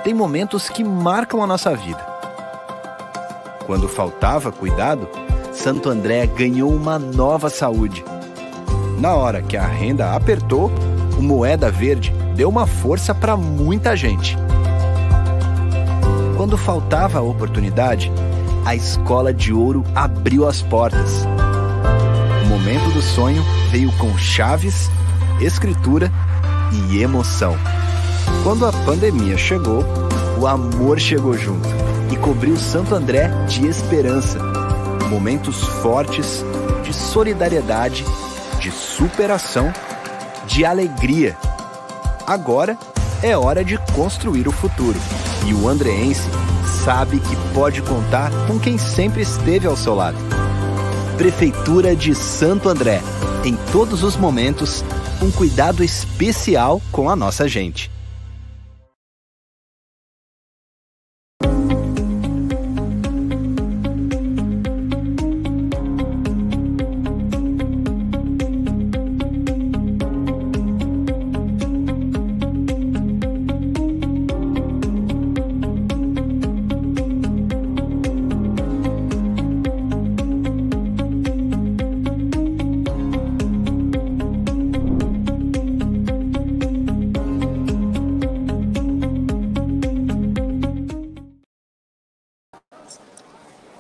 tem momentos que marcam a nossa vida. Quando faltava cuidado, Santo André ganhou uma nova saúde. Na hora que a renda apertou, o Moeda Verde deu uma força para muita gente. Quando faltava a oportunidade, a Escola de Ouro abriu as portas. O momento do sonho veio com chaves, escritura e emoção. Quando a pandemia chegou, o amor chegou junto e cobriu Santo André de esperança. Momentos fortes de solidariedade, de superação, de alegria. Agora é hora de construir o futuro. E o andreense sabe que pode contar com quem sempre esteve ao seu lado. Prefeitura de Santo André. Em todos os momentos, um cuidado especial com a nossa gente.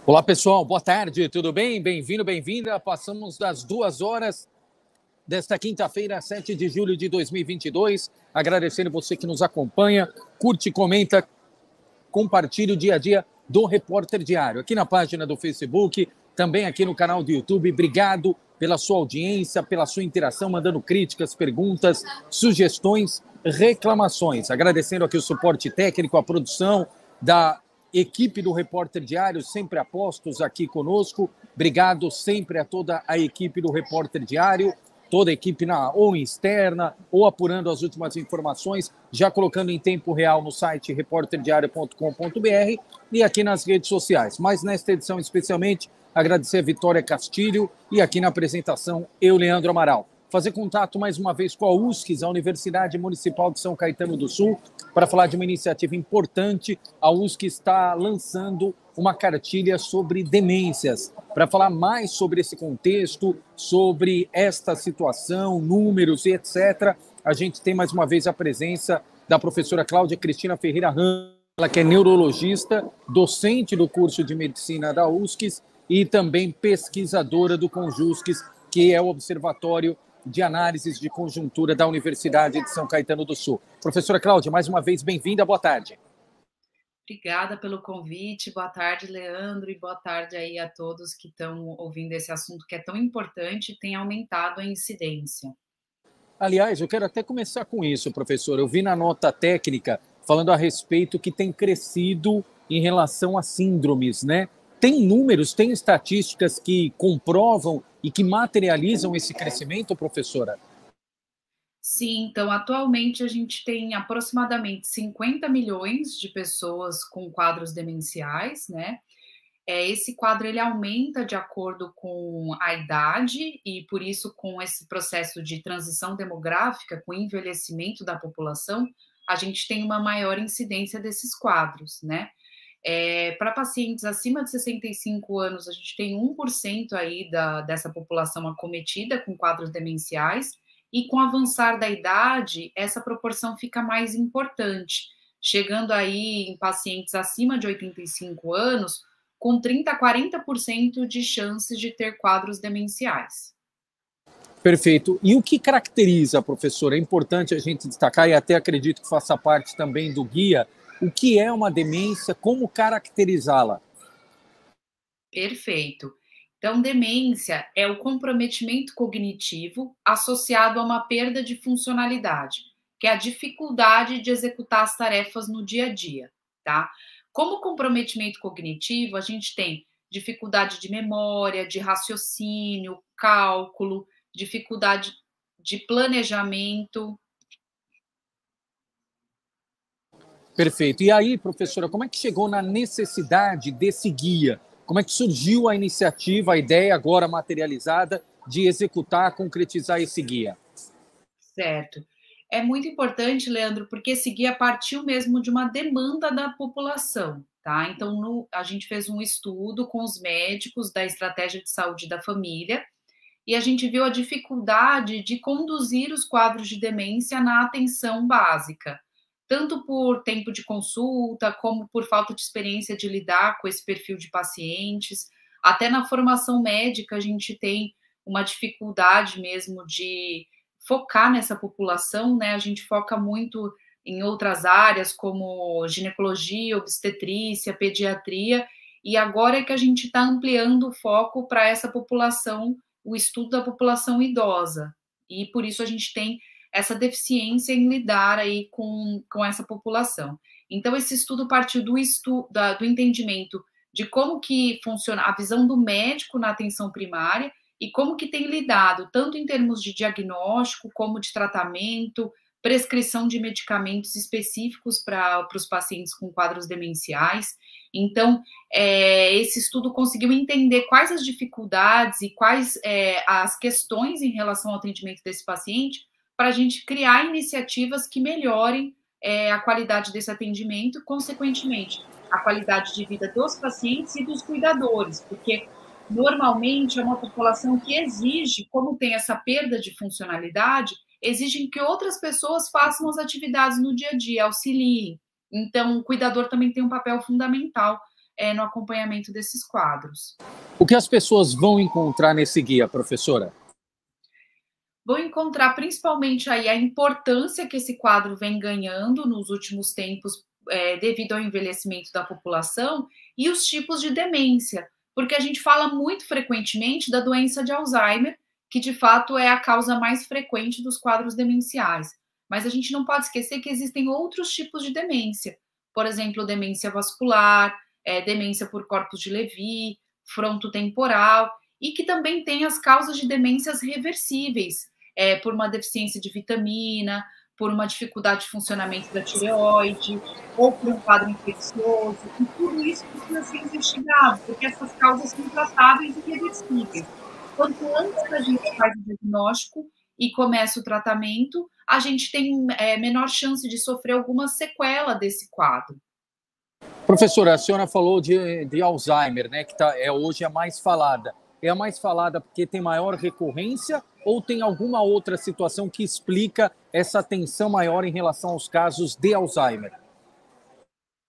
Olá, pessoal. Boa tarde. Tudo bem? Bem-vindo, bem-vinda. Passamos das 2 horas desta quinta-feira, 7 de julho de 2022. Agradecendo você que nos acompanha, curte, comenta, compartilha o dia a dia do Repórter Diário. Aqui na página do Facebook, também aqui no canal do YouTube. Obrigado pela sua audiência, pela sua interação, mandando críticas, perguntas, sugestões, reclamações. Agradecendo aqui o suporte técnico, a produção da equipe do Repórter Diário, sempre apostos aqui conosco. Obrigado sempre a toda a equipe do Repórter Diário, toda a equipe ou externa, ou apurando as últimas informações, já colocando em tempo real no site repórterdiario.com.br e aqui nas redes sociais. Mas nesta edição especialmente, agradecer a Vitória Castilho e aqui na apresentação, eu, Leandro Amaral. Fazer contato mais uma vez com a USCIS, a Universidade Municipal de São Caetano do Sul, para falar de uma iniciativa importante. A USCIS está lançando uma cartilha sobre demências. Para falar mais sobre esse contexto, sobre esta situação, números e etc., a gente tem mais uma vez a presença da professora Cláudia Cristina Ferreira Ramos, ela que é neurologista, docente do curso de medicina da USCIS e também pesquisadora do Conjusques, que é o Observatório de Análises de Conjuntura da Universidade de São Caetano do Sul. Professora Cláudia, mais uma vez, bem-vinda, boa tarde. Obrigada pelo convite, boa tarde, Leandro, e boa tarde aí a todos que estão ouvindo esse assunto que é tão importante e tem aumentado a incidência. Aliás, eu quero até começar com isso, professor. Eu vi na nota técnica falando a respeito que tem crescido em relação a síndromes, né? Tem números, tem estatísticas que comprovam e que materializam esse crescimento, professora? Sim, então atualmente a gente tem aproximadamente 50 milhões de pessoas com quadros demenciais, né? Esse quadro ele aumenta de acordo com a idade e por isso com esse processo de transição demográfica, com o envelhecimento da população, a gente tem uma maior incidência desses quadros, né? Para pacientes acima de 65 anos, a gente tem 1% aí dessa população acometida com quadros demenciais, e com o avançar da idade, essa proporção fica mais importante, chegando aí em pacientes acima de 85 anos, com 30% a 40% de chances de ter quadros demenciais. Perfeito. E o que caracteriza, professora? É importante a gente destacar, e até acredito que faça parte também do guia, o que é uma demência, como caracterizá-la? Perfeito. Então, demência é o comprometimento cognitivo associado a uma perda de funcionalidade, que é a dificuldade de executar as tarefas no dia a dia, tá? Como comprometimento cognitivo, a gente tem dificuldade de memória, de raciocínio, cálculo, dificuldade de planejamento. Perfeito. E aí, professora, como é que chegou na necessidade desse guia? Como é que surgiu a iniciativa, a ideia agora materializada de executar, concretizar esse guia? Certo. É muito importante, Leandro, porque esse guia partiu mesmo de uma demanda da população, tá? Então, a gente fez um estudo com os médicos da estratégia de saúde da família e a gente viu a dificuldade de conduzir os quadros de demência na atenção básica, tanto por tempo de consulta, como por falta de experiência de lidar com esse perfil de pacientes. Até na formação médica, a gente tem uma dificuldade mesmo de focar nessa população, né? A gente foca muito em outras áreas, como ginecologia, obstetrícia, pediatria, e agora é que a gente está ampliando o foco para essa população, o estudo da população idosa, e por isso a gente tem essa deficiência em lidar aí com essa população. Então, esse estudo partiu do entendimento de como que funciona a visão do médico na atenção primária, e como que tem lidado, tanto em termos de diagnóstico, como de tratamento, prescrição de medicamentos específicos para os pacientes com quadros demenciais. Então, esse estudo conseguiu entender quais as dificuldades e quais as questões em relação ao atendimento desse paciente, para a gente criar iniciativas que melhorem a qualidade desse atendimento, consequentemente, a qualidade de vida dos pacientes e dos cuidadores, porque normalmente é uma população que exige, como tem essa perda de funcionalidade, exigem que outras pessoas façam as atividades no dia a dia, auxiliem. Então, o cuidador também tem um papel fundamental no acompanhamento desses quadros. O que as pessoas vão encontrar nesse guia, professora? Vão encontrar principalmente aí a importância que esse quadro vem ganhando nos últimos tempos, devido ao envelhecimento da população, e os tipos de demência, porque a gente fala muito frequentemente da doença de Alzheimer, que de fato é a causa mais frequente dos quadros demenciais. Mas a gente não pode esquecer que existem outros tipos de demência, por exemplo, demência vascular, demência por corpos de Levy, frontotemporal, e que também tem as causas de demências reversíveis, por uma deficiência de vitamina, por uma dificuldade de funcionamento da tireoide, ou por um quadro infeccioso, e tudo isso precisa ser investigado, porque essas causas são tratáveis e reversíveis. Quanto antes a gente faz o diagnóstico e começa o tratamento, a gente tem menor chance de sofrer alguma sequela desse quadro. Professora, a senhora falou de Alzheimer, né, que hoje é a mais falada. É a mais falada porque tem maior recorrência ou tem alguma outra situação que explica essa atenção maior em relação aos casos de Alzheimer?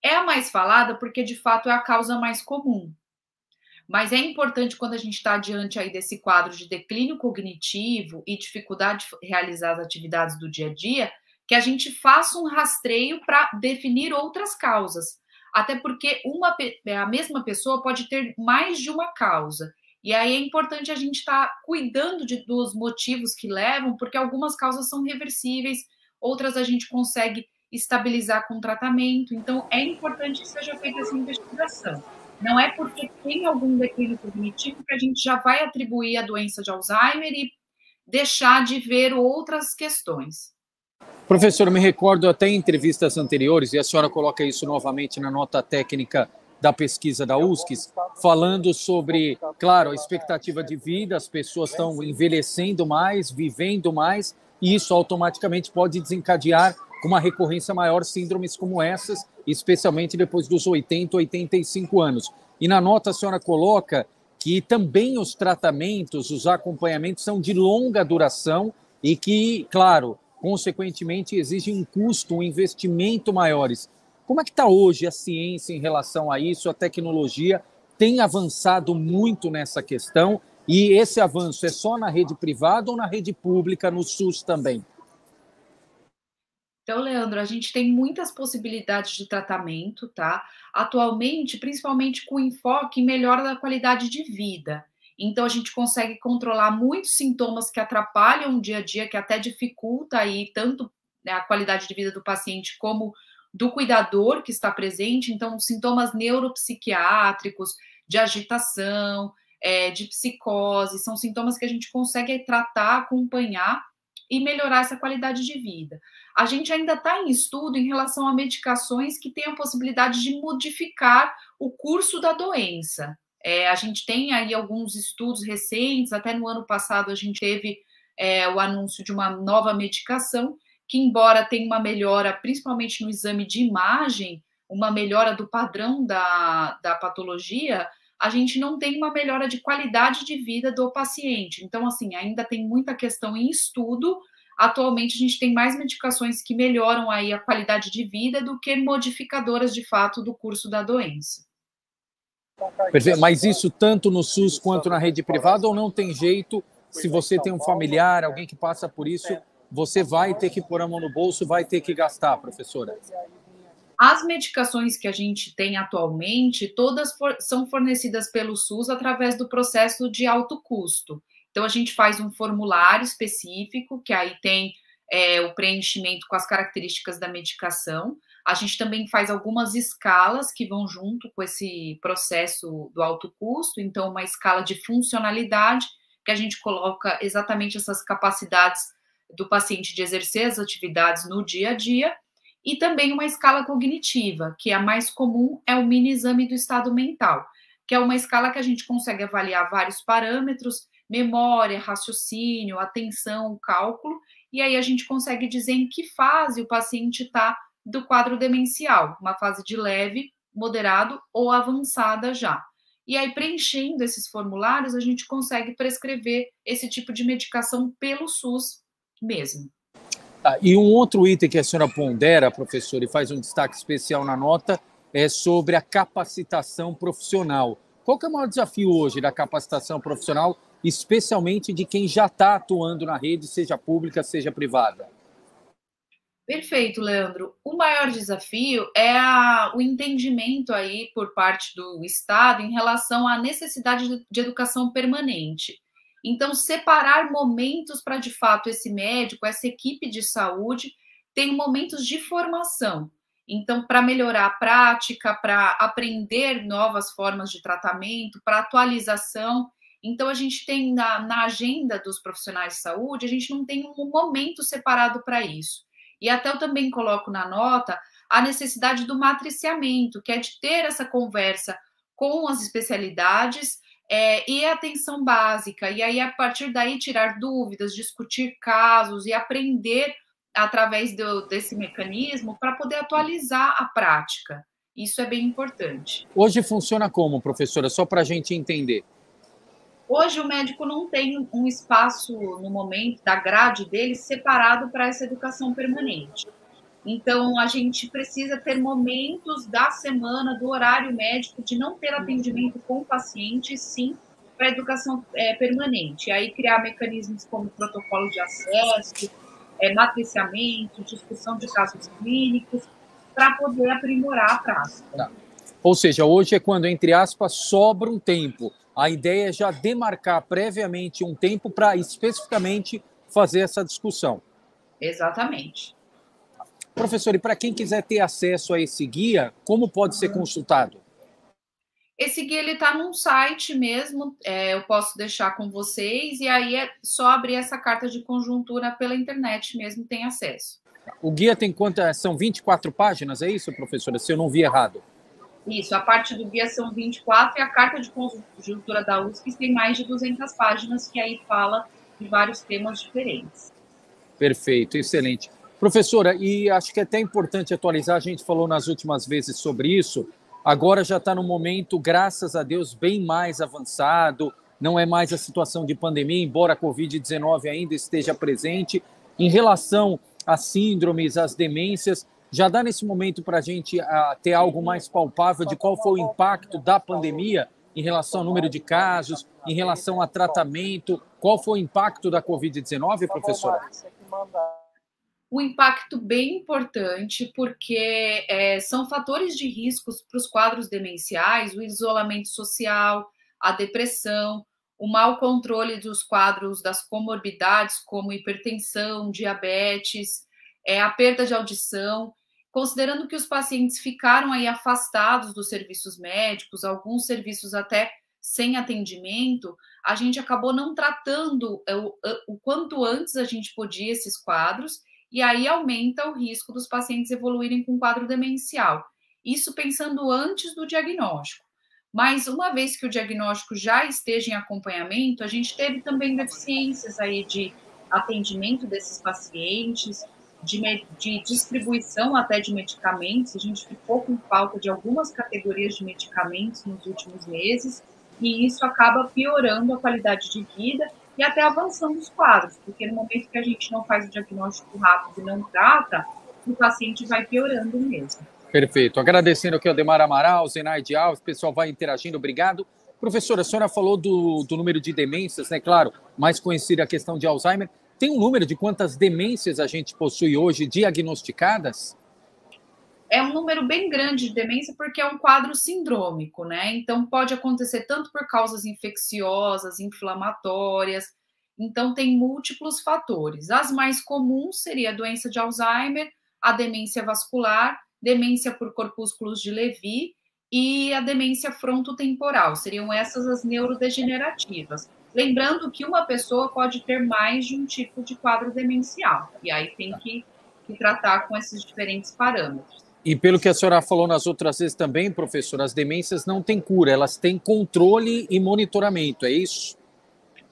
É a mais falada porque, de fato, é a causa mais comum. Mas é importante, quando a gente está diante aí desse quadro de declínio cognitivo e dificuldade de realizar as atividades do dia a dia, que a gente faça um rastreio para definir outras causas. Até porque a mesma pessoa pode ter mais de uma causa. E aí é importante a gente estar cuidando dos motivos que levam, porque algumas causas são reversíveis, outras a gente consegue estabilizar com tratamento. Então, é importante que seja feita essa investigação. Não é porque tem algum declínio cognitivo que a gente já vai atribuir a doença de Alzheimer e deixar de ver outras questões. Professor, me recordo até em entrevistas anteriores, e a senhora coloca isso novamente na nota técnica da pesquisa da USCS, falando sobre, claro, a expectativa de vida, as pessoas estão envelhecendo mais, vivendo mais, e isso automaticamente pode desencadear uma recorrência maior, síndromes como essas, especialmente depois dos 80, 85 anos. E na nota a senhora coloca que também os tratamentos, os acompanhamentos são de longa duração e que, claro, consequentemente exigem um custo, um investimento maiores. Como é que está hoje a ciência em relação a isso? A tecnologia tem avançado muito nessa questão e esse avanço é só na rede privada ou na rede pública, no SUS também? Então, Leandro, a gente tem muitas possibilidades de tratamento, tá? Atualmente, principalmente com enfoque em melhora da qualidade de vida. Então, a gente consegue controlar muitos sintomas que atrapalham o dia a dia, que até dificulta aí tanto a qualidade de vida do paciente como do cuidador que está presente. Então, sintomas neuropsiquiátricos, de agitação, de psicose, são sintomas que a gente consegue tratar, acompanhar e melhorar essa qualidade de vida. A gente ainda está em estudo em relação a medicações que têm a possibilidade de modificar o curso da doença. A gente tem aí alguns estudos recentes, até no ano passado a gente teve o anúncio de uma nova medicação que embora tenha uma melhora, principalmente no exame de imagem, uma melhora do padrão da patologia, a gente não tem uma melhora de qualidade de vida do paciente. Então, assim, ainda tem muita questão em estudo. Atualmente, a gente tem mais medicações que melhoram aí a qualidade de vida do que modificadoras, de fato, do curso da doença. Perfeito. Mas isso tanto no SUS quanto na rede privada, ou não tem jeito? Se você tem um familiar, alguém que passa por isso, você vai ter que pôr a mão no bolso, vai ter que gastar, professora? As medicações que a gente tem atualmente, todas são fornecidas pelo SUS através do processo de alto custo. Então, a gente faz um formulário específico, que aí tem o preenchimento com as características da medicação. A gente também faz algumas escalas que vão junto com esse processo do alto custo. Então, uma escala de funcionalidade, que a gente coloca exatamente essas capacidades do paciente de exercer as atividades no dia a dia. E também uma escala cognitiva, que é a mais comum, é o mini exame do estado mental, que é uma escala que a gente consegue avaliar vários parâmetros, memória, raciocínio, atenção, cálculo, e aí a gente consegue dizer em que fase o paciente está do quadro demencial, uma fase de leve, moderado ou avançada já. E aí, preenchendo esses formulários, a gente consegue prescrever esse tipo de medicação pelo SUS mesmo. E um outro item que a senhora pondera, professor, e faz um destaque especial na nota, é sobre a capacitação profissional. Qual que é o maior desafio hoje da capacitação profissional, especialmente de quem já está atuando na rede, seja pública, seja privada? Perfeito, Leandro. O maior desafio é o entendimento aí por parte do Estado em relação à necessidade de educação permanente. Então, separar momentos para, de fato, esse médico, essa equipe de saúde, tem momentos de formação. Então, para melhorar a prática, para aprender novas formas de tratamento, para atualização. Então, a gente tem na agenda dos profissionais de saúde, a gente não tem um momento separado para isso. E até eu também coloco na nota a necessidade do matriciamento, que é de ter essa conversa com as especialidades e a atenção básica. E aí, a partir daí, tirar dúvidas, discutir casos e aprender através desse mecanismo para poder atualizar a prática. Isso é bem importante. Hoje funciona como, professora? Só para a gente entender. Hoje o médico não tem um espaço no momento da grade dele separado para essa educação permanente. Então, a gente precisa ter momentos da semana, do horário médico, de não ter atendimento com o paciente, sim, para educação permanente. E aí, criar mecanismos como protocolo de acesso, matriciamento, discussão de casos clínicos, para poder aprimorar a prática. Tá. Ou seja, hoje é quando, entre aspas, sobra um tempo. A ideia é já demarcar previamente um tempo para especificamente fazer essa discussão. Exatamente. Professor, e para quem quiser ter acesso a esse guia, como pode ser consultado? Esse guia está num site mesmo, eu posso deixar com vocês, e aí é só abrir essa carta de conjuntura pela internet mesmo, tem acesso. O guia tem quantas? São 24 páginas, é isso, professora? Se eu não vi errado. Isso, a parte do guia são 24 e a carta de conjuntura da USP tem mais de 200 páginas, que aí fala de vários temas diferentes. Perfeito, excelente. Professora, e acho que é até importante atualizar, a gente falou nas últimas vezes sobre isso, agora já está no momento, graças a Deus, bem mais avançado, não é mais a situação de pandemia, embora a Covid-19 ainda esteja presente. Em relação às síndromes, às demências, já dá nesse momento para a gente ter algo mais palpável de qual foi o impacto da pandemia em relação ao número de casos, em relação a tratamento, qual foi o impacto da Covid-19, professora? Um impacto bem importante, porque são fatores de riscos para os quadros demenciais, o isolamento social, a depressão, o mau controle dos quadros das comorbidades, como hipertensão, diabetes, a perda de audição. Considerando que os pacientes ficaram aí afastados dos serviços médicos, alguns serviços até sem atendimento, a gente acabou não tratando o quanto antes a gente podia esses quadros, e aí aumenta o risco dos pacientes evoluírem com quadro demencial. Isso pensando antes do diagnóstico. Mas uma vez que o diagnóstico já esteja em acompanhamento, a gente teve também deficiências aí de atendimento desses pacientes, de distribuição até de medicamentos. A gente ficou com falta de algumas categorias de medicamentos nos últimos meses, e isso acaba piorando a qualidade de vida e até avançando os quadros, porque no momento que a gente não faz o diagnóstico rápido e não trata, o paciente vai piorando mesmo. Perfeito. Agradecendo aqui ao Demar Amaral, Zenaide Alves, o pessoal vai interagindo, obrigado. Professora, a senhora falou do número de demências, né? Claro, mais conhecida a questão de Alzheimer. Tem um número de quantas demências a gente possui hoje diagnosticadas? É um número bem grande de demência porque é um quadro sindrômico, né? Então, pode acontecer tanto por causas infecciosas, inflamatórias. Então, tem múltiplos fatores. As mais comuns seria a doença de Alzheimer, a demência vascular, demência por corpúsculos de Lewy e a demência frontotemporal. Seriam essas as neurodegenerativas. Lembrando que uma pessoa pode ter mais de um tipo de quadro demencial. E aí tem que tratar com esses diferentes parâmetros. E pelo que a senhora falou nas outras vezes também, professora, as demências não têm cura, elas têm controle e monitoramento, é isso?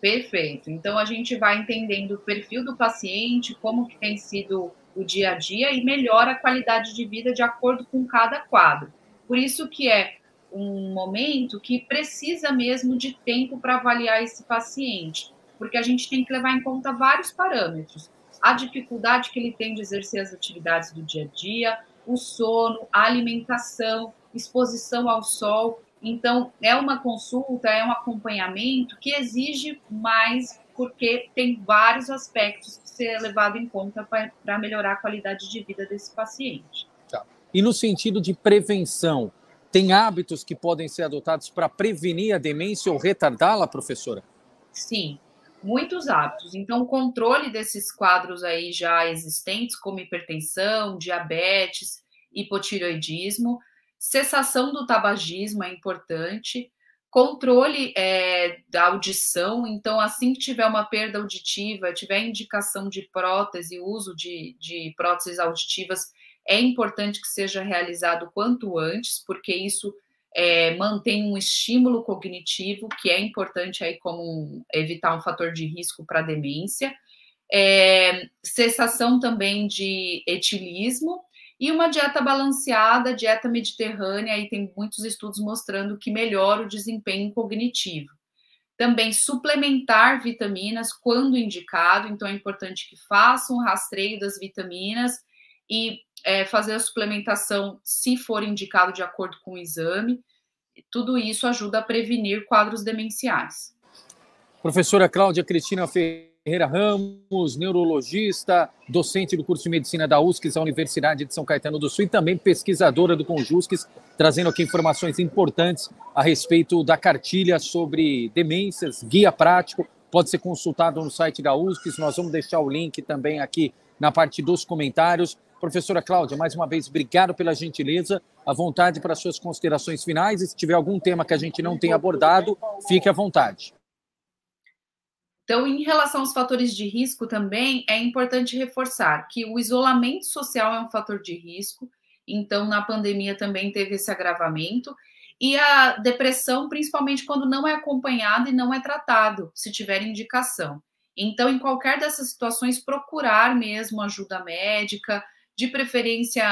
Perfeito. Então, a gente vai entendendo o perfil do paciente, como que tem sido o dia a dia e melhora a qualidade de vida de acordo com cada quadro. Por isso que é um momento que precisa mesmo de tempo para avaliar esse paciente, porque a gente tem que levar em conta vários parâmetros. A dificuldade que ele tem de exercer as atividades do dia a dia, o sono, a alimentação, exposição ao sol. Então, é uma consulta, é um acompanhamento que exige mais, porque tem vários aspectos que ser levado em conta para melhorar a qualidade de vida desse paciente. Tá. E no sentido de prevenção, tem hábitos que podem ser adotados para prevenir a demência ou retardá-la, professora? Sim, muitos hábitos. Então, o controle desses quadros aí já existentes, como hipertensão, diabetes, hipotireoidismo, cessação do tabagismo é importante, controle da audição. Então, assim que tiver uma perda auditiva, tiver indicação de prótese, uso de próteses auditivas, é importante que seja realizado quanto antes, porque isso mantém um estímulo cognitivo, que é importante aí como evitar um fator de risco para demência. Cessação também de etilismo e uma dieta balanceada, dieta mediterrânea, aí tem muitos estudos mostrando que melhora o desempenho cognitivo. Também suplementar vitaminas quando indicado, então é importante que faça um rastreio das vitaminas e fazer a suplementação se for indicado de acordo com o exame. Tudo isso ajuda a prevenir quadros demenciais. Professora Cláudia Cristina Ferreira Ramos, neurologista, docente do curso de medicina da USCS, da Universidade de São Caetano do Sul, e também pesquisadora do Conjusques, trazendo aqui informações importantes a respeito da cartilha sobre demências, guia prático, pode ser consultado no site da USCS, nós vamos deixar o link também aqui na parte dos comentários. Professora Cláudia, mais uma vez, obrigado pela gentileza, à vontade para suas considerações finais, e se tiver algum tema que a gente não tenha abordado, fique à vontade. Então, em relação aos fatores de risco também, é importante reforçar que o isolamento social é um fator de risco, então na pandemia também teve esse agravamento, e a depressão, principalmente quando não é acompanhado e não é tratado, se tiver indicação. Então, em qualquer dessas situações, procurar mesmo ajuda médica, de preferência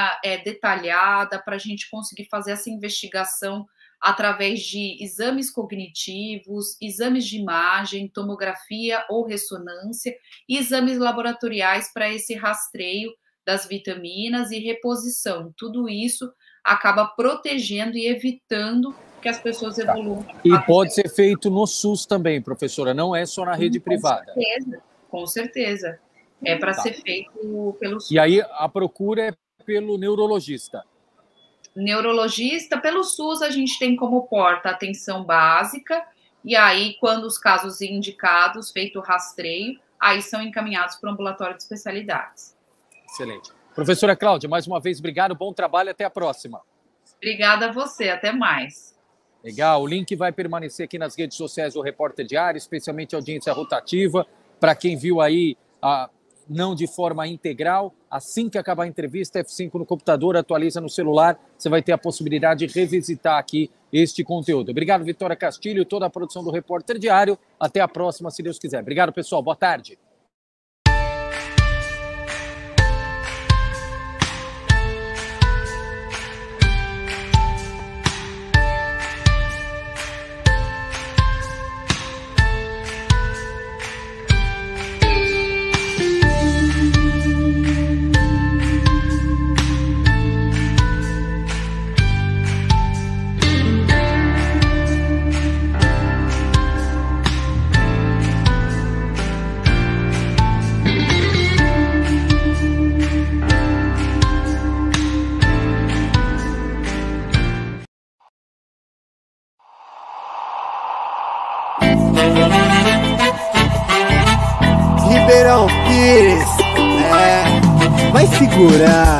detalhada, para a gente conseguir fazer essa investigação através de exames cognitivos, exames de imagem, tomografia ou ressonância, e exames laboratoriais para esse rastreio das vitaminas e reposição. Tudo isso acaba protegendo e evitando que as pessoas evoluam. E pode ser feito no SUS também, professora, não é só na rede privada. Com certeza. É para ser feito pelo SUS. E aí a procura é pelo neurologista. Neurologista, pelo SUS a gente tem como porta atenção básica, e aí quando os casos indicados, feito o rastreio, aí são encaminhados para o ambulatório de especialidades. Excelente. Professora Cláudia, mais uma vez, obrigado, bom trabalho, até a próxima. Obrigada a você, até mais. Legal, o link vai permanecer aqui nas redes sociais do Repórter Diário, especialmente a audiência rotativa, para quem viu aí não de forma integral, assim que acabar a entrevista, F5 no computador, atualiza no celular, você vai ter a possibilidade de revisitar aqui este conteúdo. Obrigado, Vitória Castilho, toda a produção do Repórter Diário. Até a próxima, se Deus quiser. Obrigado, pessoal. Boa tarde. vai segurar.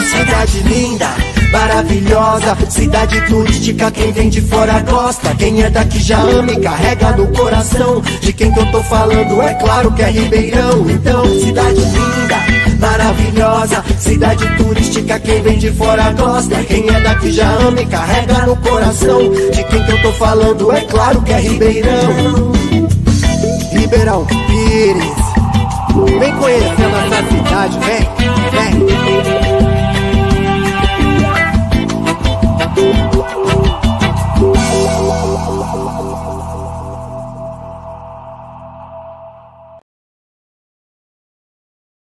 Cidade linda, maravilhosa, cidade turística, quem vem de fora gosta. Quem é daqui já ama e carrega no coração. De quem que eu tô falando, é claro que é Ribeirão. Então, cidade linda, maravilhosa, cidade turística, quem vem de fora gosta. Quem é daqui já ama e carrega no coração. De quem que eu tô falando, é claro que é Ribeirão. Ribeirão Pires, vem conhecer a nossa cidade, vem, vem.